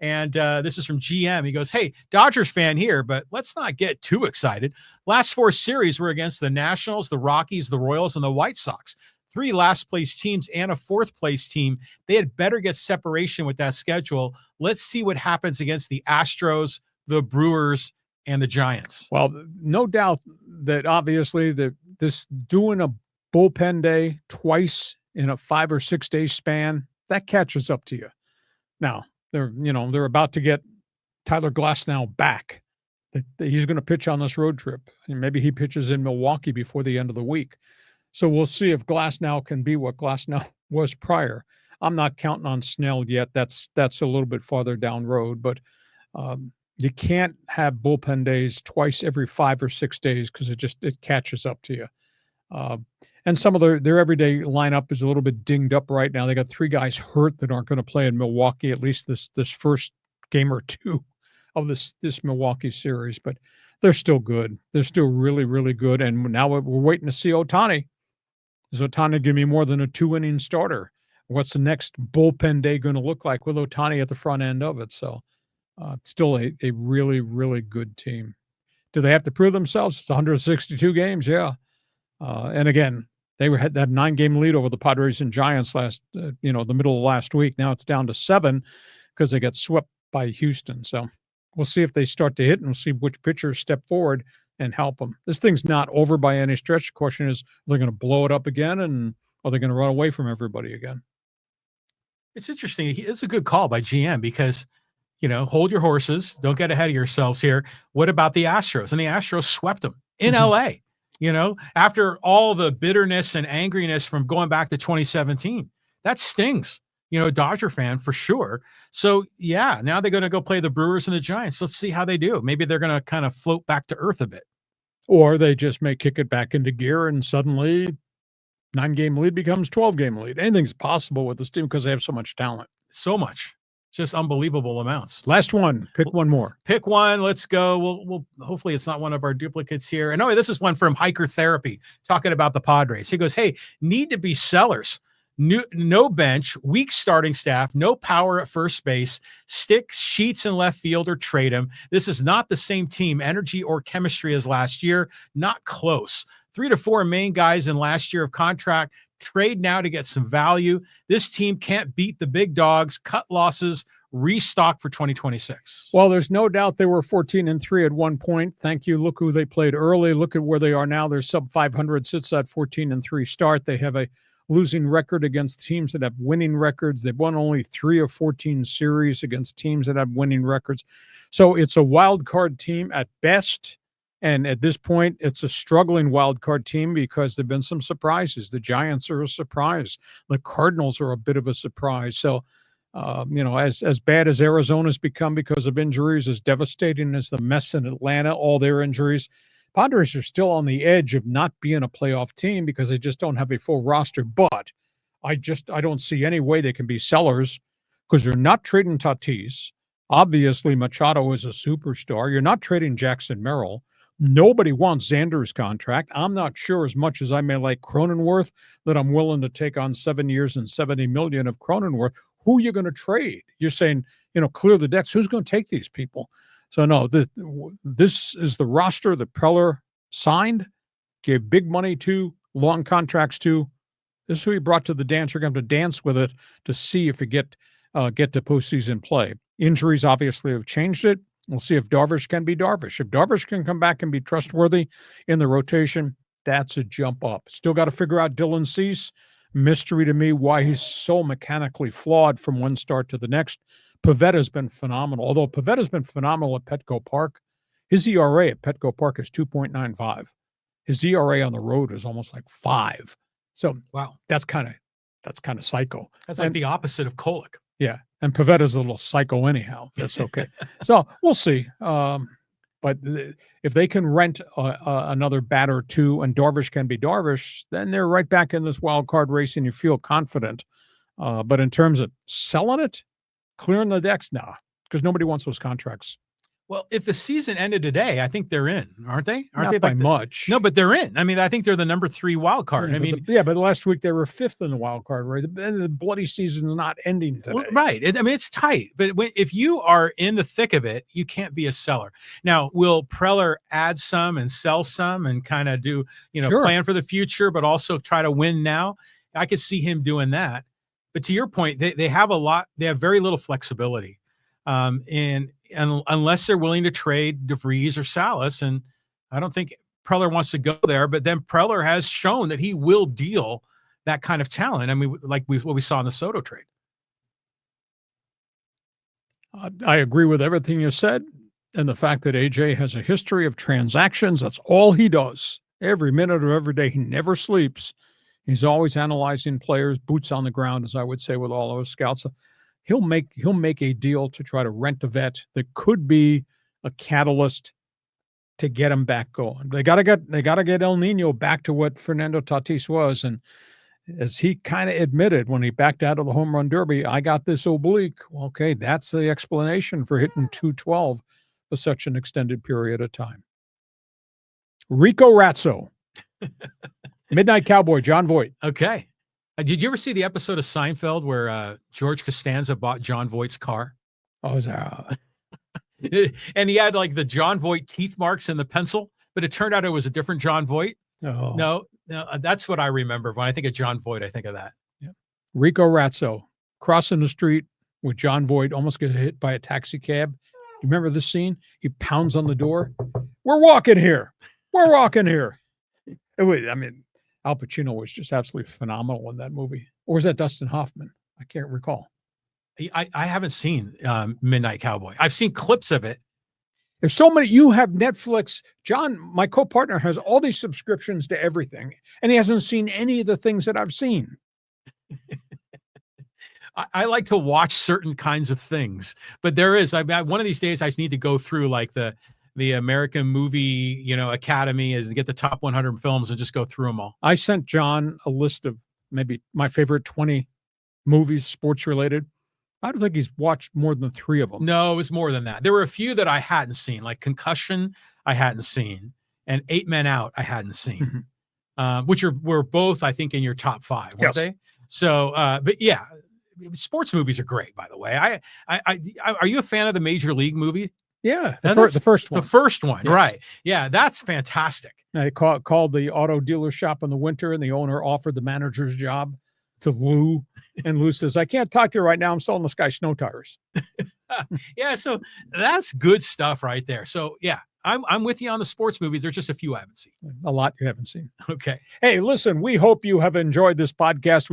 [SPEAKER 2] And this is from GM. He goes, hey, Dodgers fan here, but let's not get too excited. Last 4 series were against the Nationals, the Rockies, the Royals, and the White Sox. 3 last place teams and a 4th place team. They had better get separation with that schedule. Let's see what happens against the Astros, the Brewers, and the Giants.
[SPEAKER 1] Well, no doubt that obviously this doing a bullpen day twice in a 5 or 6 day span, that catches up to you. Now, they're about to get Tyler Glasnow back. He's going to pitch on this road trip. And maybe he pitches in Milwaukee before the end of the week. So we'll see if Glasnow can be what Glasnow was prior. I'm not counting on Snell yet. That's a little bit farther down road, but you can't have bullpen days twice every 5 or 6 days because it catches up to you. And some of their everyday lineup is a little bit dinged up right now. They got 3 guys hurt that aren't going to play in Milwaukee, at least this first game or 2 of this Milwaukee series, but they're still good. They're still really, really good. And now we're waiting to see Ohtani. Is Ohtani give me more than a 2-inning starter? What's the next bullpen day going to look like with Ohtani at the front end of it? So still a really, really good team. Do they have to prove themselves? It's 162 games. Yeah. And again, they had that 9-game lead over the Padres and Giants the middle of last week. Now it's down to 7 because they got swept by Houston. So we'll see if they start to hit, and we'll see which pitchers step forward and help them. This thing's not over by any stretch. The question is, are they going to blow it up again, and are they going to run away from everybody again?
[SPEAKER 2] It's interesting. It's a good call by GM because, hold your horses. Don't get ahead of yourselves here. What about the Astros? And the Astros swept them in LA, after all the bitterness and angriness from going back to 2017. That stings, Dodger fan for sure. So, yeah, now they're going to go play the Brewers and the Giants. Let's see how they do. Maybe they're going to kind of float back to earth a bit.
[SPEAKER 1] Or they just may kick it back into gear and suddenly 9-game lead becomes 12-game lead. Anything's possible with this team because they have so much talent.
[SPEAKER 2] So much. Just unbelievable amounts.
[SPEAKER 1] Last one. Pick one more.
[SPEAKER 2] Pick one. Let's go. We'll hopefully it's not one of our duplicates here. And this is one from Hiker Therapy talking about the Padres. He goes, hey, need to be sellers. No bench, weak starting staff, no power at first base, stick Sheets in left field or trade him. This is not the same team, energy or chemistry as last year. Not close. 3 to 4 main guys in last year of contract. Trade now to get some value. This team can't beat the big dogs, cut losses, restock for 2026.
[SPEAKER 1] Well, there's no doubt they were 14-3 at one point. Thank you. Look who they played early. Look at where they are now. They're sub 500 since that 14-3 start. They have a losing record against teams that have winning records. They've won only 3 of 14 series against teams that have winning records. So it's a wild card team at best. And at this point, it's a struggling wild card team because there've been some surprises. The Giants are a surprise. The Cardinals are a bit of a surprise. So, as bad as Arizona's become because of injuries, as devastating as the mess in Atlanta, all their injuries, Padres are still on the edge of not being a playoff team because they just don't have a full roster. But I don't see any way they can be sellers because they're not trading Tatis. Obviously, Machado is a superstar. You're not trading Jackson Merrill. Nobody wants Xander's contract. I'm not sure, as much as I may like Cronenworth, that I'm willing to take on 7 years and $70 million of Cronenworth. Who are you going to trade? You're saying, clear the decks. Who's going to take these people? So no, this is the roster that Preller signed, gave big money to, long contracts to. This is who he brought to the dance. You're going to have to dance with it to see if you get to postseason play. Injuries obviously have changed it. We'll see if Darvish can be Darvish. If Darvish can come back and be trustworthy in the rotation, that's a jump up. Still got to figure out Dylan Cease. Mystery to me why he's so mechanically flawed from one start to the next. Pavetta's been phenomenal. Although Pavetta's been phenomenal at Petco Park, his ERA at Petco Park is 2.95. His ERA on the road is almost like 5. So
[SPEAKER 2] wow,
[SPEAKER 1] that's kind of psycho.
[SPEAKER 2] That's like the opposite of Kolek.
[SPEAKER 1] Yeah, and Pavetta's a little psycho anyhow. That's okay. So we'll see. But if they can rent another batter or two and Darvish can be Darvish, then they're right back in this wild card race and you feel confident. But in terms of selling it, clearing the decks, nah, because nobody wants those contracts.
[SPEAKER 2] Well, if the season ended today, I think they're in, aren't they? Aren't
[SPEAKER 1] Not
[SPEAKER 2] they
[SPEAKER 1] by
[SPEAKER 2] like
[SPEAKER 1] much.
[SPEAKER 2] No, but they're in. I mean, I think they're the number 3 wild card.
[SPEAKER 1] Yeah,
[SPEAKER 2] I mean,
[SPEAKER 1] but last week they were 5th in the wild card, right? The bloody season's not ending today.
[SPEAKER 2] well, right. I mean, it's tight, but if you are in the thick of it, you can't be a seller. Now, will Preller add some and sell some and kind of do,
[SPEAKER 1] Sure.
[SPEAKER 2] plan for the future, but also try to win now? I could see him doing that. But to your point, they have they have very little flexibility. And unless they're willing to trade DeVries or Salas, and I don't think Preller wants to go there, but then Preller has shown that he will deal that kind of talent. I mean, like what we saw in the Soto trade.
[SPEAKER 1] I agree with everything you said. And the fact that AJ has a history of transactions, that's all he does. Every minute of every day, he never sleeps. He's always analyzing players, boots on the ground, as I would say with all of his scouts. He'll make a deal to try to rent a vet that could be a catalyst to get him back going. They gotta get El Nino back to what Fernando Tatis was. And as he kind of admitted when he backed out of the home run derby, I got this oblique. Well, okay, that's the explanation for hitting 212 for such an extended period of time. Rico Razzo. Midnight Cowboy, John Voight.
[SPEAKER 2] Okay. Did you ever see the episode of Seinfeld where George Costanza bought John Voight's car?
[SPEAKER 1] Oh, is that?
[SPEAKER 2] And he had like the John Voight teeth marks in the pencil, but it turned out it was a different John Voight.
[SPEAKER 1] Oh.
[SPEAKER 2] No, that's what I remember. When I think of John Voight, I think of that.
[SPEAKER 1] Yeah. Rico Razzo crossing the street with John Voight, almost get hit by a taxi cab. You remember this scene? He pounds on the door. We're walking here. We're walking here. I mean, Al Pacino was just absolutely phenomenal in that movie. Or was that Dustin Hoffman? I can't recall.
[SPEAKER 2] I haven't seen Midnight Cowboy. I've seen clips of it.
[SPEAKER 1] There's so many. You have Netflix. John, my co-partner, has all these subscriptions to everything, and he hasn't seen any of the things that I've seen.
[SPEAKER 2] I like to watch certain kinds of things, but there is. One of these days, I need to go through like the American Movie, Academy, is to get the top 100 films and just go through them all.
[SPEAKER 1] I sent John a list of maybe my favorite 20 movies, sports related. I don't think he's watched more than 3 of them.
[SPEAKER 2] No, it was more than that. There were a few that I hadn't seen, like Concussion, I hadn't seen, and 8 Men Out, I hadn't seen, which were both, I think, in your top 5, weren't they? So, but yeah, sports movies are great, by the way. Are you a fan of the Major League movie?
[SPEAKER 1] Yeah, the first one.
[SPEAKER 2] The first one,
[SPEAKER 1] yes.
[SPEAKER 2] Right. Yeah, that's fantastic.
[SPEAKER 1] They called the auto dealer shop in the winter, and the owner offered the manager's job to Lou. And Lou says, I can't talk to you right now. I'm selling this guy snow tires.
[SPEAKER 2] Yeah, so that's good stuff right there. So, yeah, I'm with you on the sports movies. There's just a few I haven't seen.
[SPEAKER 1] A lot you haven't seen.
[SPEAKER 2] Okay.
[SPEAKER 1] Hey, listen, we hope you have enjoyed this podcast.